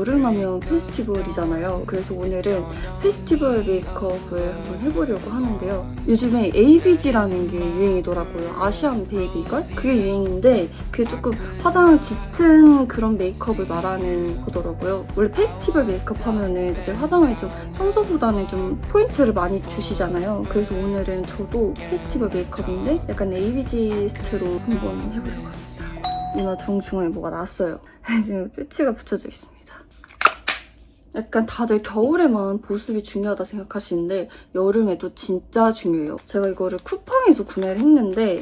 여름하면 페스티벌이잖아요. 그래서 오늘은 페스티벌 메이크업을 한번 해보려고 하는데요. 요즘에 ABG라는 게 유행이더라고요. 아시안 베이비걸? 그게 유행인데 그게 조금 화장 짙은 그런 메이크업을 말하는 거더라고요. 원래 페스티벌 메이크업 하면은 이제 화장을 좀 평소보다는 좀 포인트를 많이 주시잖아요. 그래서 오늘은 저도 페스티벌 메이크업인데 약간 ABG 스트로 한번 해보려고 합니다. 이마 정중앙에 뭐가 났어요. 지금 패치가 붙여져 있습니다. 약간 다들 겨울에만 보습이 중요하다 생각하시는데 여름에도 진짜 중요해요. 제가 이거를 쿠팡에서 구매를 했는데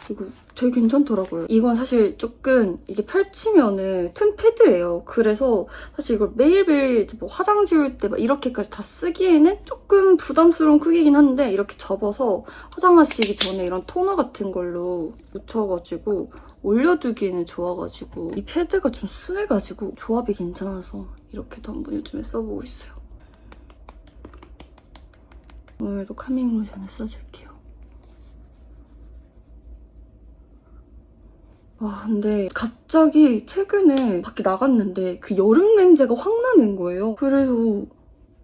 이거 되게 괜찮더라고요. 이건 사실 조금 이게 펼치면은 큰 패드예요. 그래서 사실 이걸 매일매일 뭐 화장 지울 때 막 이렇게까지 다 쓰기에는 조금 부담스러운 크기긴 한데 이렇게 접어서 화장하시기 전에 이런 토너 같은 걸로 묻혀가지고 올려두기에는 좋아가지고 이 패드가 좀 순해가지고 조합이 괜찮아서 이렇게도 한번 요즘에 써보고 있어요. 오늘도 카밍 로션을 써줄게요. 와, 근데 갑자기 최근에 밖에 나갔는데 그 여름 냄새가 확 나는 거예요. 그래서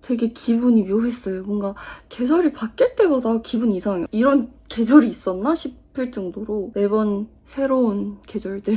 되게 기분이 묘했어요. 뭔가 계절이 바뀔 때마다 기분이 이상해요. 이런 계절이 있었나 싶을 정도로 매번 새로운 계절들.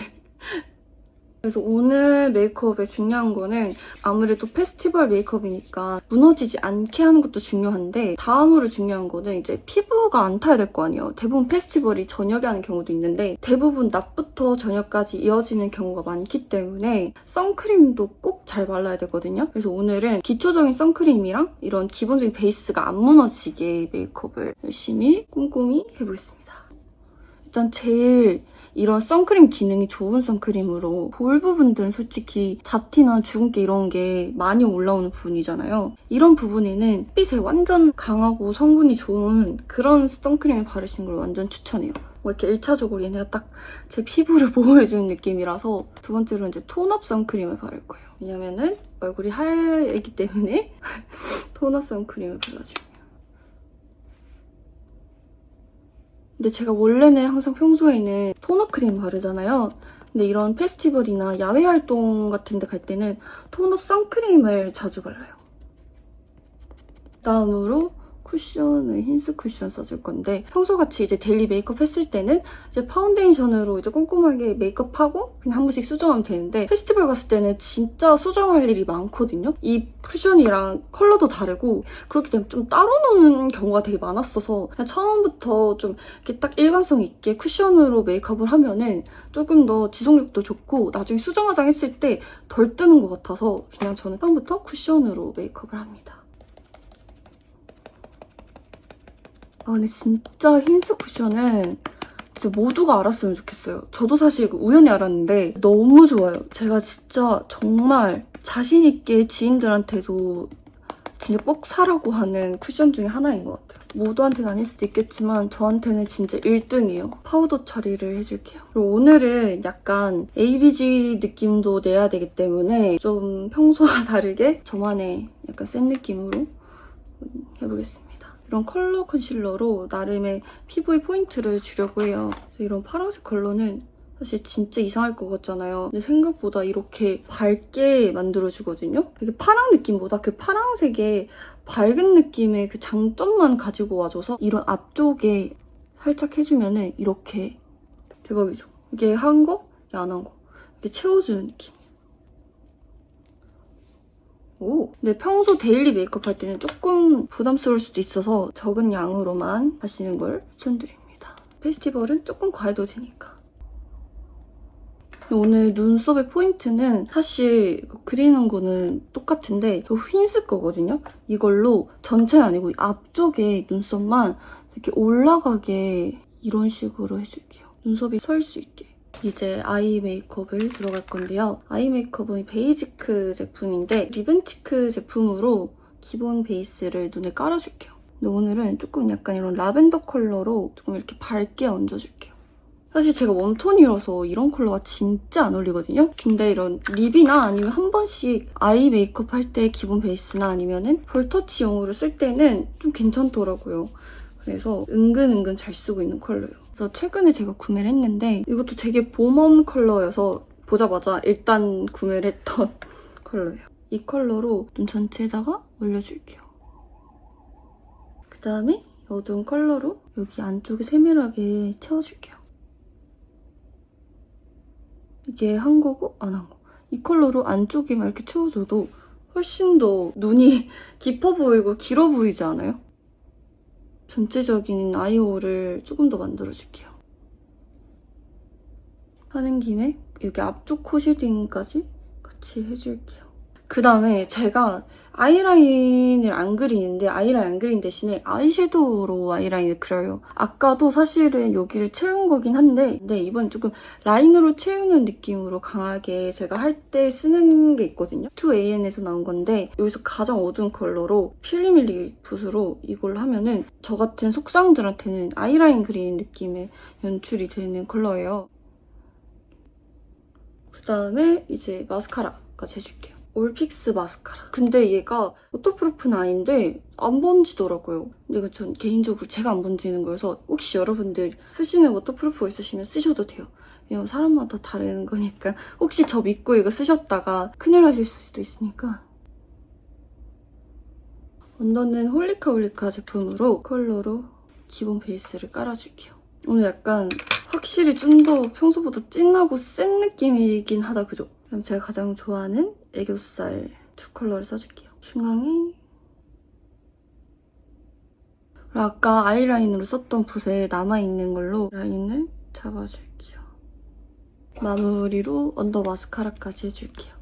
그래서 오늘 메이크업에 중요한 거는 아무래도 페스티벌 메이크업이니까 무너지지 않게 하는 것도 중요한데 다음으로 중요한 거는 이제 피부가 안 타야 될 거 아니에요. 대부분 페스티벌이 저녁에 하는 경우도 있는데 대부분 낮부터 저녁까지 이어지는 경우가 많기 때문에 선크림도 꼭 잘 발라야 되거든요. 그래서 오늘은 기초적인 선크림이랑 이런 기본적인 베이스가 안 무너지게 메이크업을 열심히 꼼꼼히 해보겠습니다. 일단 제일 이런 선크림 기능이 좋은 선크림으로 볼 부분들은 솔직히 잡티나 주근깨 이런 게 많이 올라오는 부분이잖아요. 이런 부분에는 햇빛에 완전 강하고 성분이 좋은 그런 선크림을 바르시는 걸 완전 추천해요. 뭐 이렇게 1차적으로 얘네가 딱 제 피부를 보호해주는 느낌이라서 두 번째로 이제 톤업 선크림을 바를 거예요. 왜냐면은 얼굴이 하얘기 때문에 톤업 선크림을 발라줘요. 근데 제가 원래는 항상 평소에는 톤업 크림 바르잖아요. 근데 이런 페스티벌이나 야외 활동 같은 데 갈 때는 톤업 선크림을 자주 발라요. 다음으로 쿠션을 흰스 쿠션 써줄 건데 평소같이 이제 데일리 메이크업 했을 때는 이제 파운데이션으로 이제 꼼꼼하게 메이크업하고 그냥 한 번씩 수정하면 되는데 페스티벌 갔을 때는 진짜 수정할 일이 많거든요. 이 쿠션이랑 컬러도 다르고 그렇기 때문에 좀 따로 노는 경우가 되게 많았어서 그냥 처음부터 좀 이렇게 딱 일관성 있게 쿠션으로 메이크업을 하면은 조금 더 지속력도 좋고 나중에 수정 화장했을 때 덜 뜨는 것 같아서 그냥 저는 처음부터 쿠션으로 메이크업을 합니다. 아, 근데 진짜 흰스 쿠션은 진짜 모두가 알았으면 좋겠어요. 저도 사실 우연히 알았는데 너무 좋아요. 제가 진짜 정말 자신 있게 지인들한테도 진짜 꼭 사라고 하는 쿠션 중에 하나인 것 같아요. 모두한테는 아닐 수도 있겠지만 저한테는 진짜 1등이에요. 파우더 처리를 해줄게요. 그리고 오늘은 약간 ABG 느낌도 내야 되기 때문에 좀 평소와 다르게 저만의 약간 센 느낌으로 해보겠습니다. 이런 컬러 컨실러로 나름의 피부의 포인트를 주려고 해요. 이런 파란색 컬러는 사실 진짜 이상할 것 같잖아요. 근데 생각보다 이렇게 밝게 만들어주거든요. 이게 파랑 느낌보다 그 파란색의 밝은 느낌의 그 장점만 가지고 와줘서 이런 앞쪽에 살짝 해주면은 이렇게 대박이죠. 이게 한 거, 이게 안 한 거. 이렇게 채워주는 느낌. 오. 근데 평소 데일리 메이크업 할 때는 조금 부담스러울 수도 있어서 적은 양으로만 하시는 걸 추천드립니다. 페스티벌은 조금 과해도 되니까. 오늘 눈썹의 포인트는 사실 그리는 거는 똑같은데 저 흰스 거거든요? 이걸로 전체는 아니고 앞쪽에 눈썹만 이렇게 올라가게 이런 식으로 해줄게요. 눈썹이 설 수 있게. 이제 아이 메이크업을 들어갈 건데요. 아이 메이크업은 베이지크 제품인데 리벤치크 제품으로 기본 베이스를 눈에 깔아줄게요. 근데 오늘은 조금 약간 이런 라벤더 컬러로 조금 이렇게 밝게 얹어줄게요. 사실 제가 웜톤이라서 이런 컬러가 진짜 안 어울리거든요. 근데 이런 립이나 아니면 한 번씩 아이 메이크업 할 때 기본 베이스나 아니면은 볼터치용으로 쓸 때는 좀 괜찮더라고요. 그래서 은근 잘 쓰고 있는 컬러예요. 그래서 최근에 제가 구매를 했는데 이것도 되게 봄웜 컬러여서 보자마자 일단 구매를 했던 컬러예요. 이 컬러로 눈 전체에다가 올려줄게요. 그다음에 어두운 컬러로 여기 안쪽에 세밀하게 채워줄게요. 이게 한 거고 안 한 거. 이 컬러로 안쪽에만 이렇게 채워줘도 훨씬 더 눈이 깊어 보이고 길어 보이지 않아요? 전체적인 아이홀을 조금 더 만들어줄게요. 하는 김에 여기 앞쪽 코 쉐딩까지 같이 해줄게요. 그다음에 제가 아이라인을 안 그리는데 아이라인 안 그린 대신에 아이섀도우로 아이라인을 그려요. 아까도 사실은 여기를 채운 거긴 한데 근데 이번 조금 라인으로 채우는 느낌으로 강하게 제가 할 때 쓰는 게 있거든요. 2AN에서 나온 건데 여기서 가장 어두운 컬러로 필리밀리 붓으로 이걸 하면은 저 같은 속상들한테는 아이라인 그리는 느낌의 연출이 되는 컬러예요. 그다음에 이제 마스카라까지 해줄게요. 올픽스 마스카라. 근데 얘가 워터프루프는 아닌데 안 번지더라고요. 근데 전 개인적으로 제가 안 번지는 거여서 혹시 여러분들 쓰시는 워터프루프가 있으시면 쓰셔도 돼요. 왜냐면 사람마다 다른 거니까 혹시 저 믿고 이거 쓰셨다가 큰일 나실 수도 있으니까. 언더는 홀리카 제품으로 컬러로 기본 베이스를 깔아줄게요. 오늘 약간 확실히 좀 더 평소보다 진하고 센 느낌이긴 하다, 그죠? 그럼 제가 가장 좋아하는 애교살 두 컬러를 써줄게요. 중앙에 아까 아이라인으로 썼던 붓에 남아있는 걸로 라인을 잡아줄게요. 마무리로 언더 마스카라까지 해줄게요.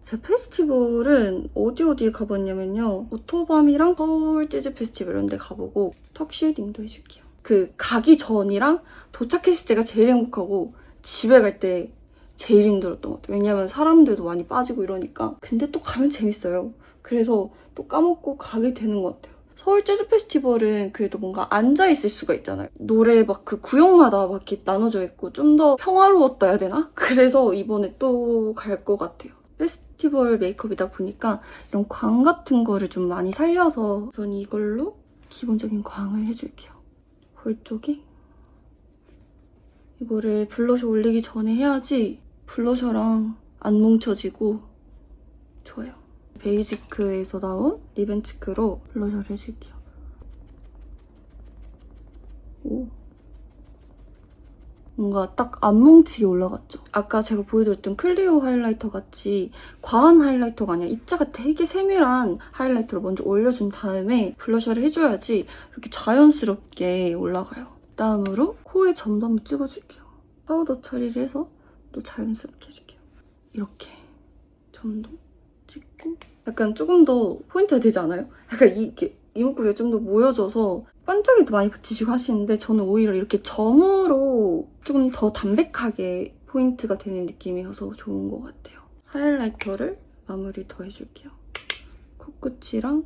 제가 페스티벌은 어디에 가봤냐면요. 오토밤이랑 서울 재즈 페스티벌 이런 데 가보고 턱 쉐이딩도 해줄게요. 그 가기 전이랑 도착했을 때가 제일 행복하고 집에 갈 때 제일 힘들었던 것 같아요. 왜냐면 사람들도 많이 빠지고 이러니까. 근데 또 가면 재밌어요. 그래서 또 까먹고 가게 되는 것 같아요. 서울 재즈 페스티벌은 그래도 뭔가 앉아있을 수가 있잖아요. 노래 막 그 구역마다 막 이렇게 나눠져 있고 좀 더 평화로웠다 해야 되나? 그래서 이번에 또 갈 것 같아요. 페스티벌 메이크업이다 보니까 이런 광 같은 거를 좀 많이 살려서 전 이걸로 기본적인 광을 해줄게요. 볼 쪽에 이거를 블러셔 올리기 전에 해야지 블러셔랑 안 뭉쳐지고 좋아요. 베이지크에서 나온 리벤치크로 블러셔를 해줄게요. 오. 뭔가 딱 안 뭉치게 올라갔죠? 아까 제가 보여드렸던 클리오 하이라이터 같이 과한 하이라이터가 아니라 입자가 되게 세밀한 하이라이터를 먼저 올려준 다음에 블러셔를 해줘야지 이렇게 자연스럽게 올라가요. 다음으로 코에 점도 한번 찍어줄게요. 파우더 처리를 해서 또 자연스럽게 해줄게요. 이렇게 점도 찍고 약간 조금 더 포인트가 되지 않아요? 약간 이렇게 이목구비가 좀 더 모여져서 반짝이도 많이 붙이시고 하시는데 저는 오히려 이렇게 점으로 조금 더 담백하게 포인트가 되는 느낌이어서 좋은 것 같아요. 하이라이터를 마무리 더 해줄게요. 코끝이랑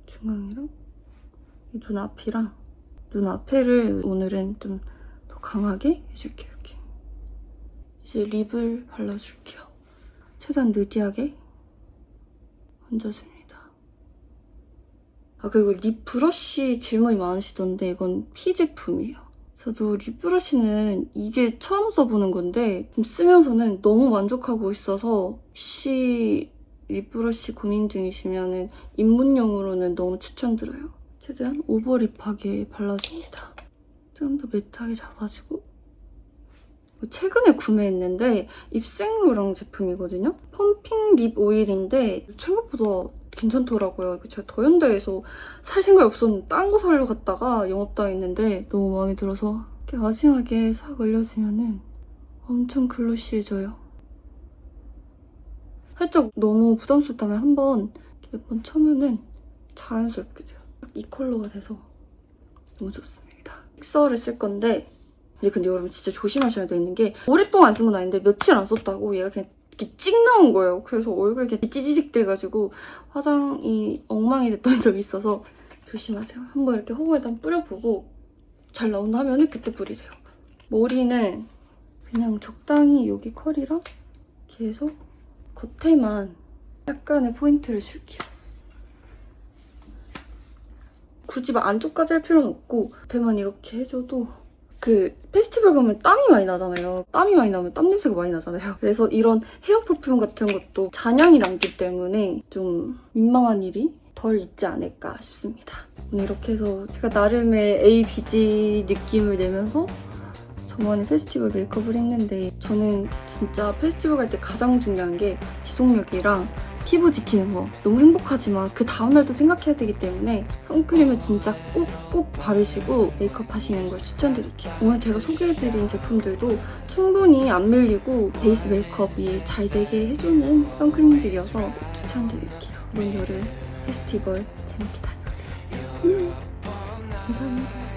중앙이랑 눈앞이랑 눈앞에를 오늘은 좀 더 강하게 해줄게요. 이렇게. 이제 립을 발라줄게요. 최대한 느디하게 얹어줍니다. 아, 그리고 립 브러쉬 질문이 많으시던데 이건 피 제품이에요. 저도 립 브러쉬는 이게 처음 써보는 건데 좀 쓰면서는 너무 만족하고 있어서 혹시 립 브러쉬 고민 중이시면 입문용으로는 너무 추천드려요. 최대한 오버립하게 발라줍니다. 좀 더 매트하게 잡아주고 최근에 구매했는데 입생로랑 제품이거든요? 펌핑 립 오일인데 생각보다 괜찮더라고요. 이거 제가 더현대에서 살 생각이 없었는데 딴 거 사려고 갔다가 영업당했는데 너무 마음에 들어서 이렇게 마지막에 싹 올려주면은 엄청 글로시해져요. 살짝 너무 부담스럽다면 한번 몇 번 쳐면은 자연스럽게 돼요. 이 컬러가 돼서 너무 좋습니다. 픽서를 쓸 건데 근데 여러분 진짜 조심하셔야 되는 게 오랫동안 안 쓴 건 아닌데 며칠 안 썼다고 얘가 그냥 이렇게 찍 나온 거예요. 그래서 얼굴이 이렇게 찌지직 돼가지고 화장이 엉망이 됐던 적이 있어서 조심하세요. 한번 이렇게 허공에다 뿌려보고 잘 나온다 하면은 그때 뿌리세요. 머리는 그냥 적당히 여기 컬이랑 이렇게 해서 겉에만 약간의 포인트를 줄게요. 굳이 막 안쪽까지 할 필요는 없고 겉에만 이렇게 해줘도 그 페스티벌 가면 땀이 많이 나잖아요. 땀이 많이 나면 땀 냄새가 많이 나잖아요. 그래서 이런 헤어 퍼퓸 같은 것도 잔향이 남기 때문에 좀 민망한 일이 덜 있지 않을까 싶습니다. 오늘 이렇게 해서 제가 나름의 ABG 느낌을 내면서 저만의 페스티벌 메이크업을 했는데, 저는 진짜 페스티벌 갈 때 가장 중요한 게 지속력이랑 피부 지키는 거. 너무 행복하지만 그 다음날도 생각해야 되기 때문에 선크림을 진짜 꼭꼭 바르시고 메이크업 하시는 걸 추천드릴게요. 오늘 제가 소개해드린 제품들도 충분히 안 밀리고 베이스 메이크업이 잘 되게 해주는 선크림들이어서 추천드릴게요. 이번 여름 페스티벌 재밌게 다녀오세요. 감사합니다.